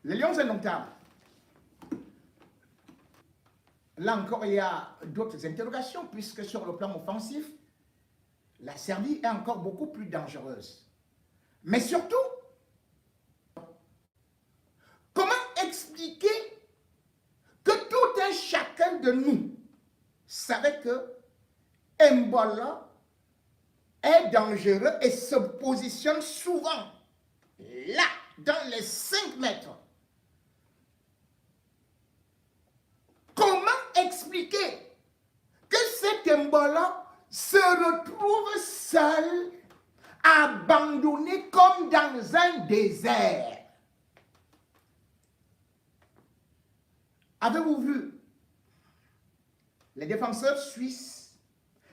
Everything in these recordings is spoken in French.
Les lions indomptables. Là encore, il y a d'autres interrogations, puisque sur le plan offensif, la Serbie est encore beaucoup plus dangereuse. Mais surtout, comment expliquer que tout un chacun de nous savait que Ebola est dangereux et se positionne souvent là, dans les 5 mètres. Comment expliquer que cet Ebola se retrouve seul, abandonné comme dans un désert? Avez-vous vu les défenseurs suisses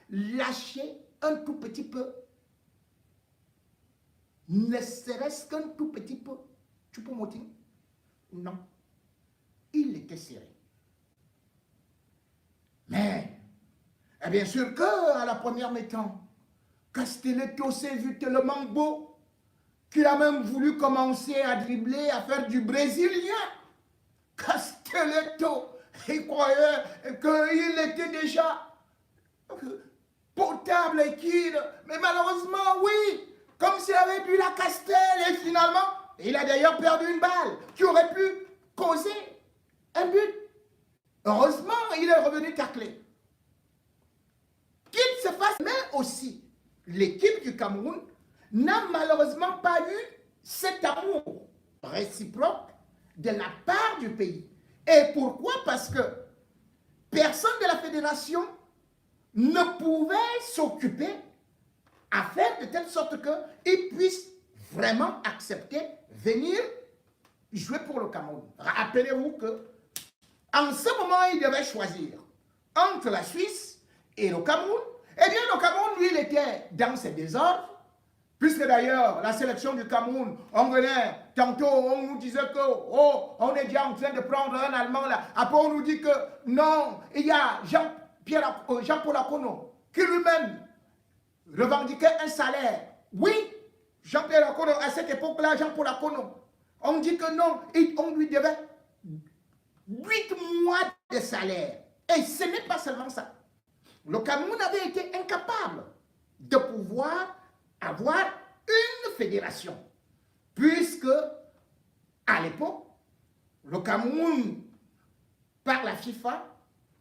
lâcher un tout petit peu? Ne serait-ce qu'un tout petit peu. Choupo-Moting? Non. Il était serré. Mais, bien sûr qu'à la première mi-temps, Castelletto s'est vu tellement beau qu'il a même voulu commencer à dribbler, à faire du brésilien. Castelletto, il croyait qu'il était déjà potable et qu'il... Mais malheureusement, oui, comme s'il avait bu la Castel et finalement, il a d'ailleurs perdu une balle qui aurait pu causer un but. Heureusement, il est revenu tacler. Qu'il se fasse, mais aussi, l'équipe du Cameroun n'a malheureusement pas eu cet amour réciproque de la part du pays. Et pourquoi? Parce que personne de la fédération ne pouvait s'occuper à faire de telle sorte qu'ils puissent vraiment accepter venir jouer pour le Cameroun. Rappelez-vous que en ce moment, il devait choisir entre la Suisse et le Cameroun. Eh bien, le Cameroun, lui, il était dans ses désordres, puisque d'ailleurs, la sélection du Cameroun, on venait, tantôt, on nous disait que, oh, on est déjà en train de prendre un Allemand là. Après, on nous dit que, non, il y a Jean-Paul Akono, qui lui-même revendiquait un salaire. Oui, Jean-Pierre Akono, à cette époque-là, Jean-Paul Akono, on dit que non, on lui devait 8 mois de salaire. Et ce n'est pas seulement ça. Le Cameroun avait été incapable de pouvoir avoir une fédération. Puisque, à l'époque, le Cameroun, par la FIFA,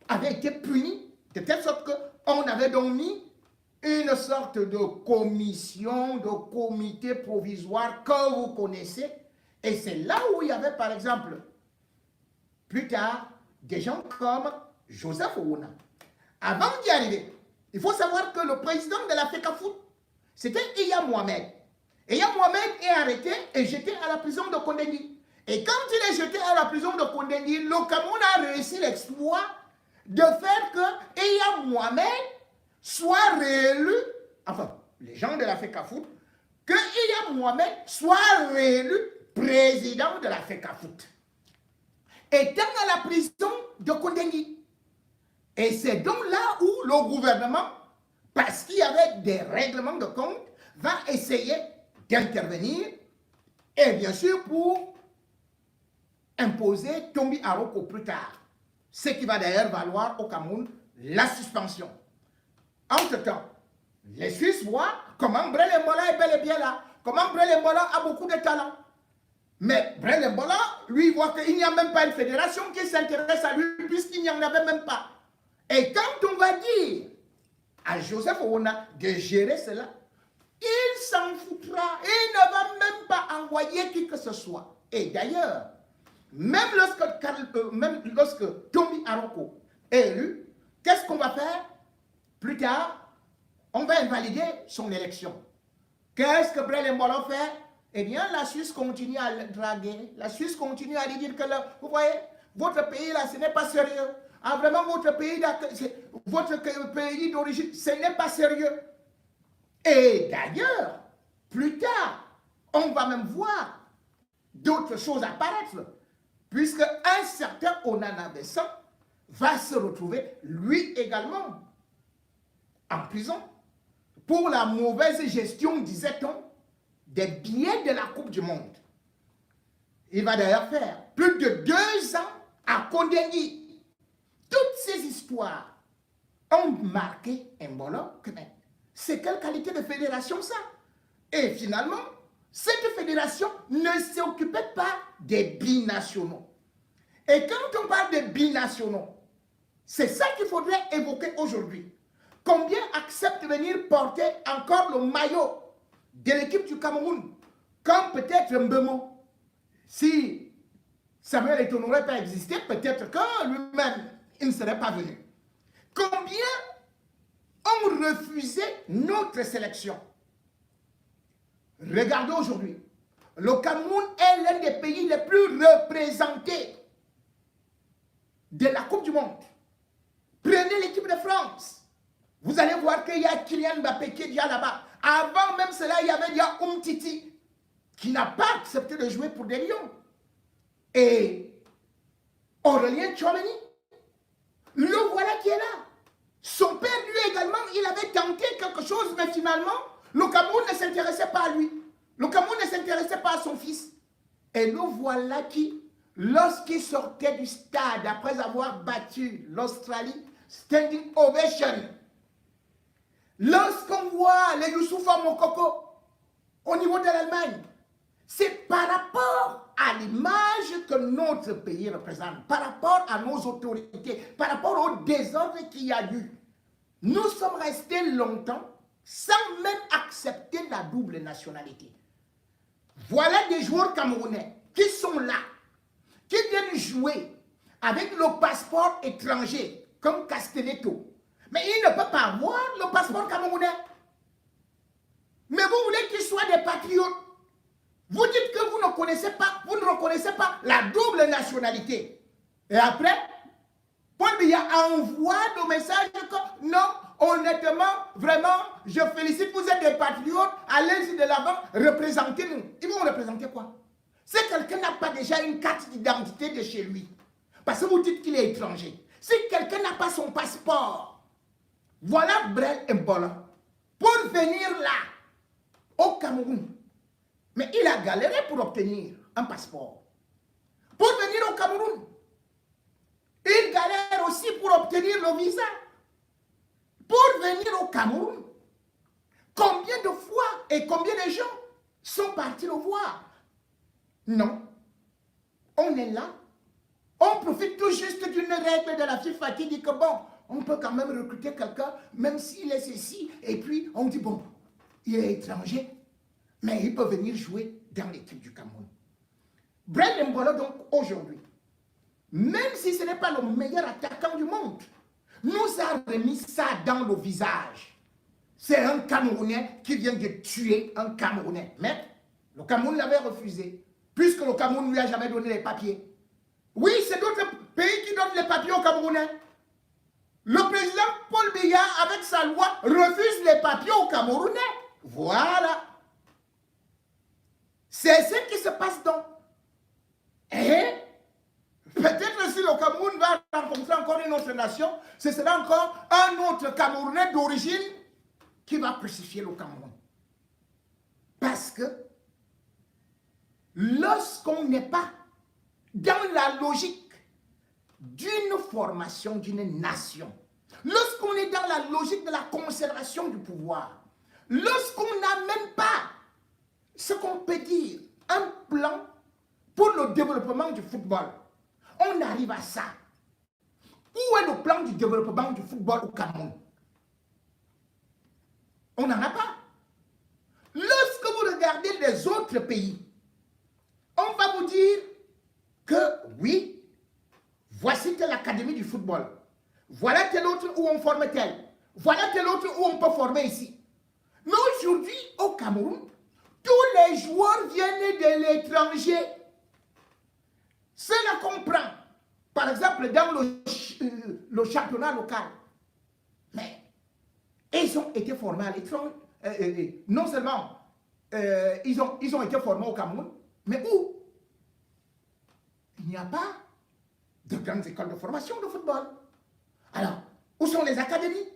avait été puni de telle sorte qu'on avait donc mis une sorte de commission, de comité provisoire que vous connaissez. Et c'est là où il y avait, par exemple, plus tard, des gens comme Joseph Ouna. Avant d'y arriver, il faut savoir que le président de la FECAFOOT, c'était Iya Mohamed. Iya Mohamed est arrêté et jeté à la prison de Kondengui. Et quand il est jeté à la prison de Kondengui, le Cameroun a réussi l'exploit de faire que Iya Mohamed soit réélu, enfin, les gens de la FECAFOOT, que Iya Mohamed soit réélu président de la FECAFOOT, étant à la prison de Kondengui. Et c'est donc là où le gouvernement, parce qu'il y avait des règlements de compte, va essayer d'intervenir, et bien sûr pour imposer Tombi Aroko plus tard. Ce qui va d'ailleurs valoir au Cameroun la suspension. Entre-temps, les Suisses voient comment Brel Mbola est bel et bien là, comment Brel Mbola a beaucoup de talent. Mais Brel Mbola, lui, voit qu'il n'y a même pas une fédération qui s'intéresse à lui, puisqu'il n'y en avait même pas. Et quand on va dire à Joseph Ouna de gérer cela, il s'en foutra. Il ne va même pas envoyer qui que ce soit. Et d'ailleurs, même lorsque Tombi Aroko est élu, qu'est-ce qu'on va faire? Plus tard, on va invalider son élection. Qu'est-ce que Brel Mbola fait? Eh bien, la Suisse continue à le draguer. La Suisse continue à lui dire que, là, vous voyez, votre pays là, ce n'est pas sérieux. Ah, vraiment, votre pays d'origine, ce n'est pas sérieux. Et d'ailleurs, plus tard, on va même voir d'autres choses apparaître, puisque un certain Onana Besson va se retrouver, lui également, en prison, pour la mauvaise gestion, disait-on, des billets de la Coupe du Monde. Il va d'ailleurs faire plus de 2 ans à Kondengui. Toutes ces histoires ont marqué Embolo. C'est quelle qualité de fédération ça? Et finalement, cette fédération ne s'occupait pas des binationaux. Et quand on parle de binationaux, c'est ça qu'il faudrait évoquer aujourd'hui. Combien acceptent de venir porter encore le maillot de l'équipe du Cameroun, comme peut-être Mbemo? Si Samuel Eto'o n'aurait pas existé, peut-être que lui-même, il ne serait pas venu. Combien ont refusé notre sélection? Regardez aujourd'hui, le Cameroun est l'un des pays les plus représentés de la Coupe du Monde. Prenez l'équipe de France. Vous allez voir qu'il y a Kylian Mbappé qui est déjà là-bas. Avant même cela, il y avait déjà Umtiti qui n'a pas accepté de jouer pour des Lions. Et Aurélien Tchouameni, le voilà qui est là. Son père, lui également, il avait tenté quelque chose, mais finalement, le Cameroun ne s'intéressait pas à lui. Le Cameroun ne s'intéressait pas à son fils. Et le voilà qui, lorsqu'il sortait du stade, après avoir battu l'Australie, standing ovation, lorsqu'on voit les Youssoupha Mokoko au niveau de l'Allemagne, c'est par rapport à l'image que notre pays représente, par rapport à nos autorités, par rapport au désordre qu'il y a eu. Nous sommes restés longtemps sans même accepter la double nationalité. Voilà des joueurs camerounais qui sont là, qui viennent jouer avec le passeport étranger, comme Castelletto. Mais ils ne peuvent pas avoir le passeport camerounais. Mais vous voulez qu'ils soient des patriotes. Vous dites que vous ne connaissez pas, vous ne reconnaissez pas la double nationalité. Et après, Paul Biya envoie le message que non, honnêtement, vraiment, je félicite, vous êtes des patriotes, allez-y de l'avant, représentez-nous. Ils vont représenter quoi? Si quelqu'un n'a pas déjà une carte d'identité de chez lui, parce que vous dites qu'il est étranger, si quelqu'un n'a pas son passeport, voilà Brel Embolo, pour venir là, au Cameroun. Mais il a galéré pour obtenir un passeport. Pour venir au Cameroun, il galère aussi pour obtenir le visa. Pour venir au Cameroun, combien de fois et combien de gens sont partis le voir? Non. On est là. On profite tout juste d'une règle de la FIFA qui dit que bon, on peut quand même recruter quelqu'un, même s'il est ceci, et puis on dit bon, il est étranger, mais il peut venir jouer dans l'équipe du Cameroun. Brel Embolo, donc, aujourd'hui, même si ce n'est pas le meilleur attaquant du monde, nous a remis ça dans le visage. C'est un Camerounais qui vient de tuer un Camerounais. Mais le Cameroun l'avait refusé, puisque le Cameroun ne lui a jamais donné les papiers. Oui, c'est d'autres pays qui donnent les papiers aux Camerounais. Le président Paul Biya, avec sa loi, refuse les papiers aux Camerounais. Voilà. C'est ce qui se passe donc. Et peut-être si le Cameroun va rencontrer encore une autre nation, ce sera encore un autre Camerounais d'origine qui va crucifier le Cameroun. Parce que lorsqu'on n'est pas dans la logique d'une formation d'une nation, lorsqu'on est dans la logique de la conservation du pouvoir, lorsqu'on n'a même pas ce qu'on peut dire, un plan pour le développement du football, on arrive à ça. Où est le plan du développement du football au Cameroun? On n'en a pas. Lorsque vous regardez les autres pays, on va vous dire que oui, voici telle académie du football. Voilà tel autre où on forme tel. Voilà tel autre où on peut former ici. Mais aujourd'hui, au Cameroun, tous les joueurs viennent de l'étranger. Cela comprend, par exemple, dans le championnat local. Mais ils ont été formés à l'étranger. Non seulement ils ont été formés au Cameroun, mais où? Il n'y a pas de grandes écoles de formation de football. Alors, où sont les académies?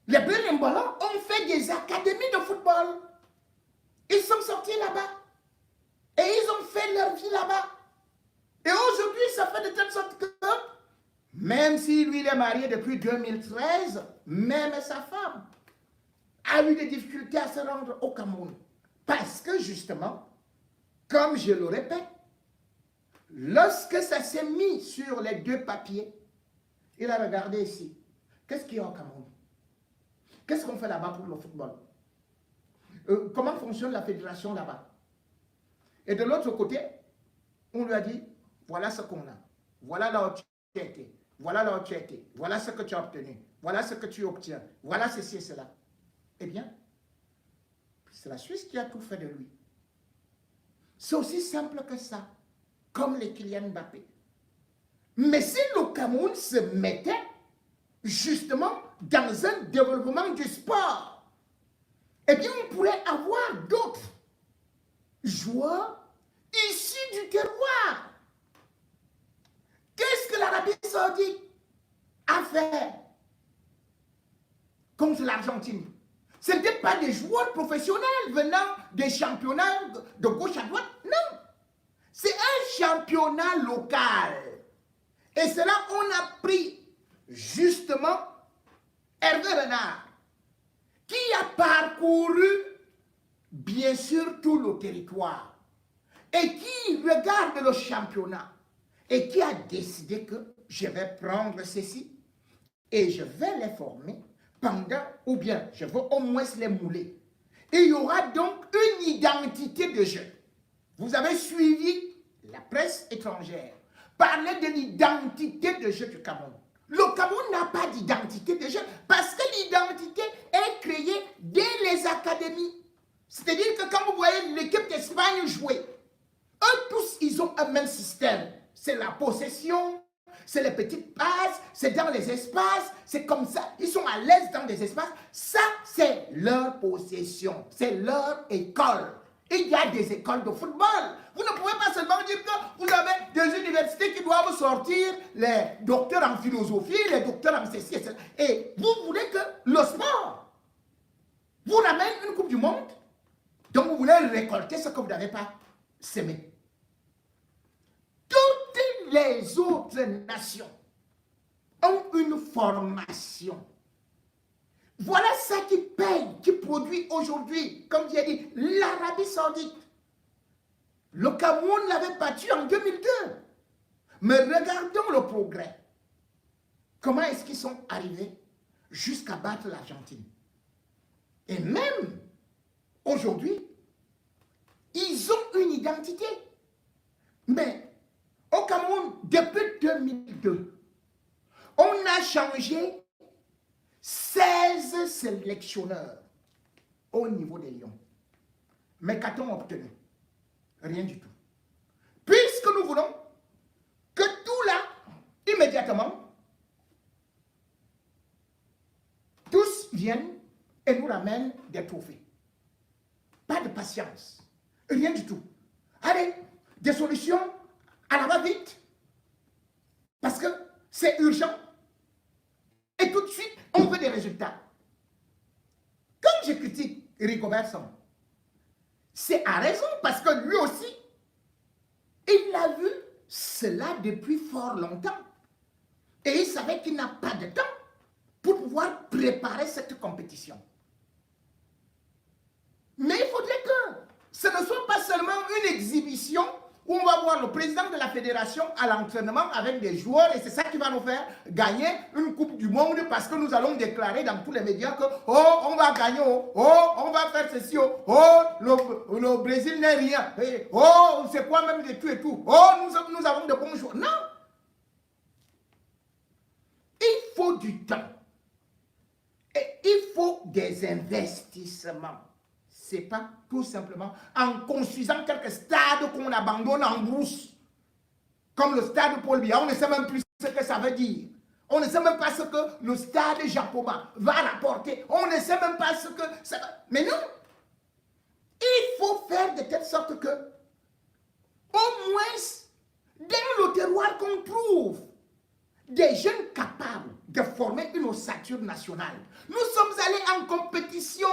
Les Brel Embolo ont fait des académies de football. Ils sont sortis là-bas. Et ils ont là-bas. Et aujourd'hui, ça fait de telle sorte que, même si lui, il est marié depuis 2013, même sa femme a eu des difficultés à se rendre au Cameroun. Parce que justement, comme je le répète, lorsque ça s'est mis sur les deux papiers, il a regardé ici. Qu'est-ce qu'il y a au Cameroun? Qu'est-ce qu'on fait là-bas pour le football? Comment fonctionne la fédération là-bas? Et de l'autre côté, on lui a dit, voilà ce qu'on a. Voilà là où tu as été. Voilà là où tu as été. Voilà ce que tu as obtenu. Voilà ce que tu obtiens. Voilà ceci et cela. Eh bien, c'est la Suisse qui a tout fait de lui. C'est aussi simple que ça. Comme les Kylian Mbappé. Mais si le Cameroun se mettait justement dans un développement du sport, eh bien on pourrait avoir d'autres joueurs issus du terroir. Qu'est-ce que l'Arabie Saoudite a fait contre l'Argentine? Ce n'étaient pas des joueurs professionnels venant des championnats de gauche à droite, non. C'est un championnat local. Et c'est là qu'on a pris justement Hervé Renard, qui a parcouru bien sûr tout le territoire et qui regarde le championnat et qui a décidé que je vais prendre ceci et je vais les former pendant, ou bien je veux au moins les mouler. Et il y aura donc une identité de jeu. Vous avez suivi la presse étrangère parler de l'identité de jeu du Cameroun. Le Cameroun n'a pas d'identité de jeu parce que l'identité est créée dès les académies. C'est-à-dire que quand vous voyez l'équipe d'Espagne jouer, eux tous, ils ont un même système. C'est la possession, c'est les petites passes, c'est dans les espaces, c'est comme ça. Ils sont à l'aise dans les espaces. Ça, c'est leur possession, c'est leur école. Il y a des écoles de football. Vous ne pouvez pas seulement dire que vous avez des universités qui doivent sortir les docteurs en philosophie, les docteurs en ceci et cela. Et vous voulez que le sport vous ramène une Coupe du Monde, donc vous voulez récolter ce que vous n'avez pas semé. Toutes les autres nations ont une formation. Voilà ça qui paye, qui produit aujourd'hui, comme j'ai dit, l'Arabie Saoudite. Le Cameroun l'avait battu en 2002. Mais regardons le progrès. Comment est-ce qu'ils sont arrivés jusqu'à battre l'Argentine? Et même aujourd'hui, ils ont une identité. Mais au Cameroun, depuis 2002, on a changé 16 sélectionneurs au niveau des Lions. Mais qu'a-t-on obtenu? Rien du tout. Puisque nous voulons que tout là, immédiatement, tous viennent et nous ramènent des trophées. Pas de patience. Rien du tout. Allez, des solutions à la va-vite. Parce que c'est urgent. Et tout de suite, on veut des résultats. Quand je critique Rigobert Song, c'est à raison parce que lui aussi, il a vu cela depuis fort longtemps. Et il savait qu'il n'a pas de temps pour pouvoir préparer cette compétition. Mais il faudrait que ce ne soit pas seulement une exhibition où on va voir le président de la fédération à l'entraînement avec des joueurs et c'est ça qui va nous faire gagner une Coupe du Monde parce que nous allons déclarer dans tous les médias que oh, on va gagner, oh, on va faire ceci, oh, le Brésil n'est rien, oh, c'est quoi même de tout et tout, oh, nous avons de bons joueurs. Non! Il faut du temps et il faut des investissements. C'est pas tout simplement en construisant quelques stades qu'on abandonne en brousse. Comme le stade Paul Biya, on ne sait même plus ce que ça veut dire. On ne sait même pas ce que le stade Jacoma va rapporter. On ne sait même pas ce que ça va... Mais non! Il faut faire de telle sorte que, au moins, dans le terroir qu'on trouve des jeunes capables de former une ossature nationale. Nous sommes allés en compétition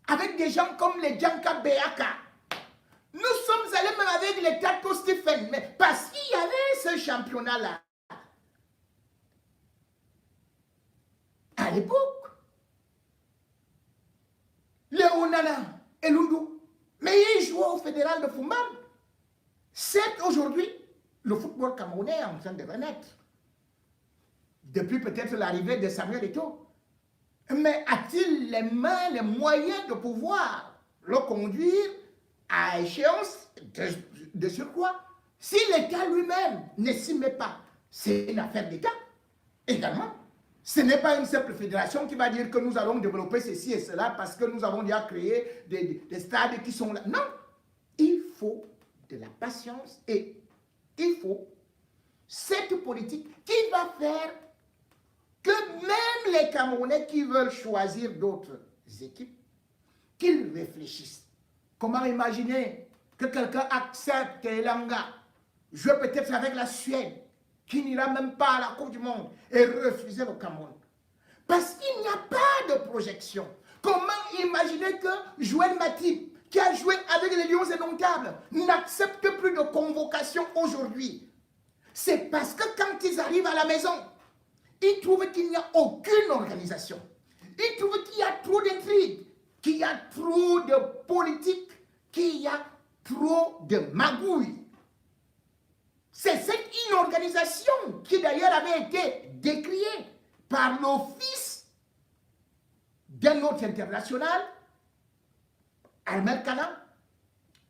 avec des gens comme les Djanka Beaka, Nous sommes allés même avec les Tato Stephen, mais parce qu'il y avait ce championnat-là. À l'époque, Léonana et Lundu, mais ils jouaient au fédéral de Fumban. C'est aujourd'hui, le football camerounais est en train de renaître. Depuis peut-être l'arrivée de Samuel Eto'o. Mais a-t-il les mains, les moyens de pouvoir le conduire à échéance de surcroît? Si l'État lui-même ne s'y met pas, c'est une affaire d'État également. Ce n'est pas une simple fédération qui va dire que nous allons développer ceci et cela parce que nous avons déjà créé des stades qui sont là. Non, il faut de la patience et il faut cette politique qui va faire que même les Camerounais qui veulent choisir d'autres équipes, qu'ils réfléchissent. Comment imaginer que quelqu'un accepte Elanga, jouer peut-être avec la Suède, qui n'ira même pas à la Coupe du Monde, et refuser le Cameroun? Parce qu'il n'y a pas de projection. Comment imaginer que Joël Matip, qui a joué avec les Lions Indomptables, n'accepte plus de convocation aujourd'hui? C'est parce que quand ils arrivent à la maison, ils trouvent qu'il n'y a aucune organisation. Ils trouvent qu'il y a trop d'intrigues, qu'il y a trop de politique, qu'il y a trop de magouilles. C'est cette inorganisation qui d'ailleurs avait été décriée par l'office d'un autre international, Armel Kana,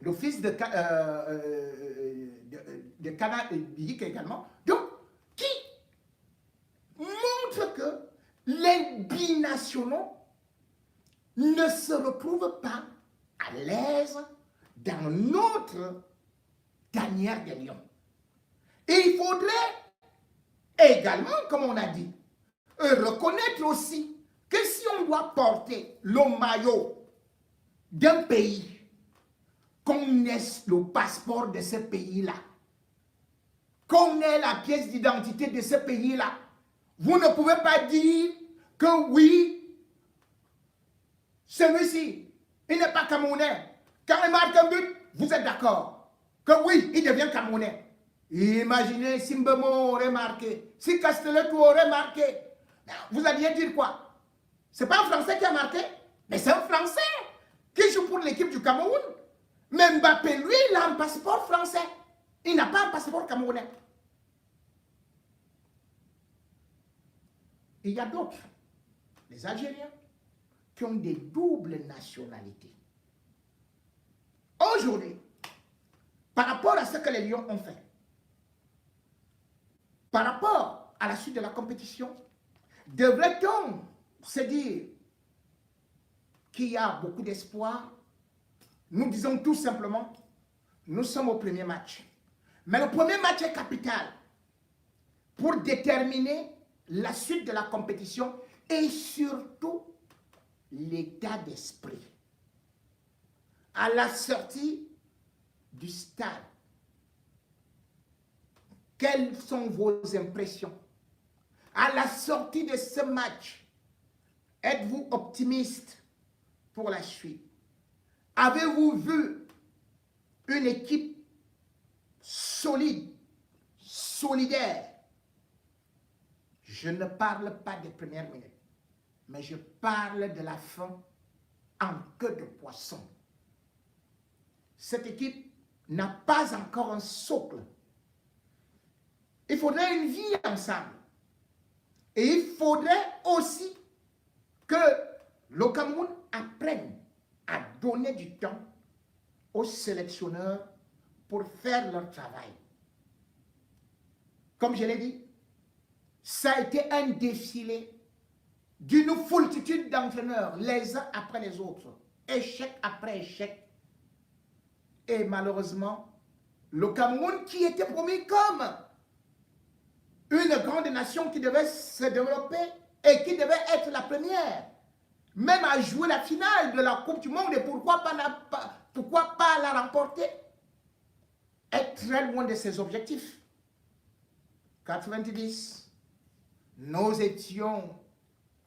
l'office de Kana également, donc qui montre que les binationaux ne se retrouvent pas à l'aise dans notre tanière des lions. Et il faudrait également, comme on a dit, reconnaître aussi que si on doit porter le maillot d'un pays, qu'on ait le passeport de ce pays-là, qu'on ait la pièce d'identité de ce pays-là, vous ne pouvez pas dire que oui, celui-ci, il n'est pas camerounais. Quand il marque un but, vous êtes d'accord que oui, il devient camerounais. Imaginez si Mbemo aurait marqué, si Castelletto aurait marqué. Vous alliez dire quoi? Ce n'est pas un Français qui a marqué, mais c'est un Français qui joue pour l'équipe du Cameroun. Mais Mbappé, lui, il a un passeport français. Il n'a pas un passeport camerounais. Il y a d'autres, les Algériens, qui ont des doubles nationalités. Aujourd'hui, par rapport à ce que les Lions ont fait, par rapport à la suite de la compétition, devrait-on se dire qu'il y a beaucoup d'espoir? Nous disons tout simplement, nous sommes au premier match. Mais le premier match est capital pour déterminer la suite de la compétition et surtout l'état d'esprit. À la sortie du stade, quelles sont vos impressions? À la sortie de ce match, êtes-vous optimiste pour la suite? Avez-vous vu une équipe solide, solidaire? Je ne parle pas des premières minutes, mais je parle de la fin en queue de poisson. Cette équipe n'a pas encore un socle. Il faudrait une vie ensemble. Et il faudrait aussi que le Cameroun apprenne à donner du temps aux sélectionneurs pour faire leur travail. Comme je l'ai dit, ça a été un défilé d'une foultitude d'entraîneurs, les uns après les autres, échec après échec. Et malheureusement, le Cameroun, qui était promis comme une grande nation qui devait se développer et qui devait être la première, même à jouer la finale de la Coupe du Monde, et pourquoi pas la remporter, est très loin de ses objectifs. 90, nous étions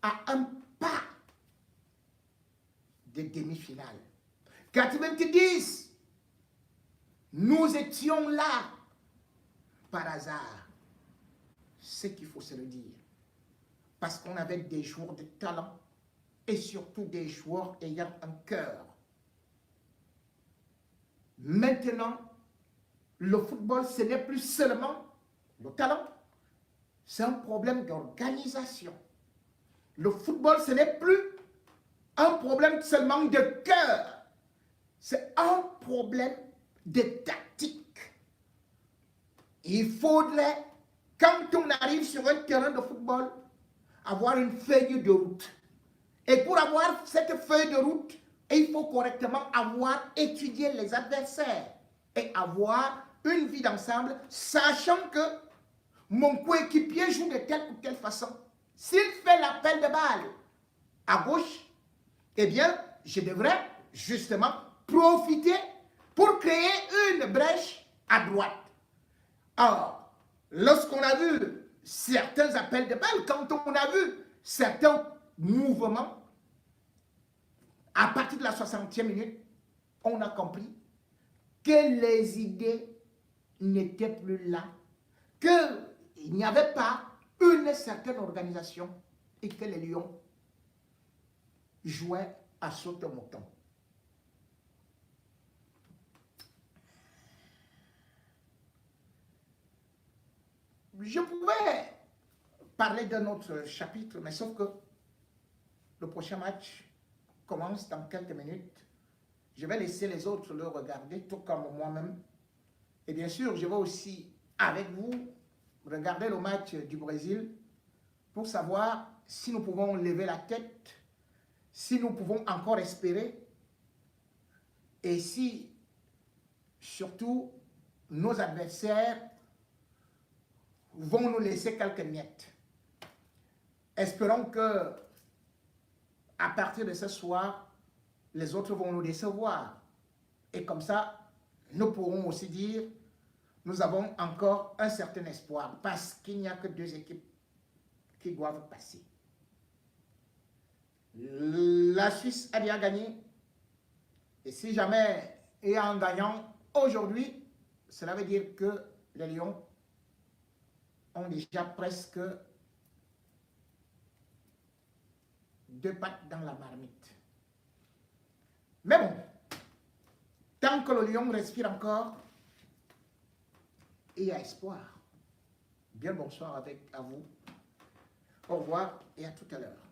à un pas de demi-finale. 90, Nous étions là par hasard. C'est qu'il faut se le dire. Parce qu'on avait des joueurs de talent et surtout des joueurs ayant un cœur. Maintenant, le football, ce n'est plus seulement le talent, c'est un problème d'organisation. Le football, ce n'est plus un problème seulement de cœur, c'est un problème de tactique. Il faudrait, quand on arrive sur un terrain de football, avoir une feuille de route. Et pour avoir cette feuille de route, il faut correctement avoir étudié les adversaires et avoir une vie d'ensemble, sachant que mon coéquipier joue de telle ou telle façon. S'il fait l'appel de balle à gauche, eh bien, je devrais justement profiter pour créer une brèche à droite. Or, lorsqu'on a vu certains appels de balle, quand on a vu certains mouvements, à partir de la 60e minute, on a compris que les idées n'étaient plus là, qu'il n'y avait pas une certaine organisation et que les Lions jouaient à saute-mouton. Je pouvais parler d'un autre chapitre, mais sauf que le prochain match commence dans quelques minutes. Je vais laisser les autres le regarder, tout comme moi-même. Et bien sûr, je vais aussi, avec vous, regarder le match du Brésil pour savoir si nous pouvons lever la tête, si nous pouvons encore espérer et si, surtout, nos adversaires vont nous laisser quelques miettes. Espérons que, à partir de ce soir, les autres vont nous décevoir. Et comme ça, nous pourrons aussi dire, nous avons encore un certain espoir, parce qu'il n'y a que 2 équipes qui doivent passer. La Suisse a déjà gagné. Et si jamais, et en gagnant aujourd'hui, cela veut dire que les Lions ont déjà presque 2 pattes dans la marmite. Mais bon, tant que le Lion respire encore, il y a espoir. Bien bonsoir à vous. Au revoir et à tout à l'heure.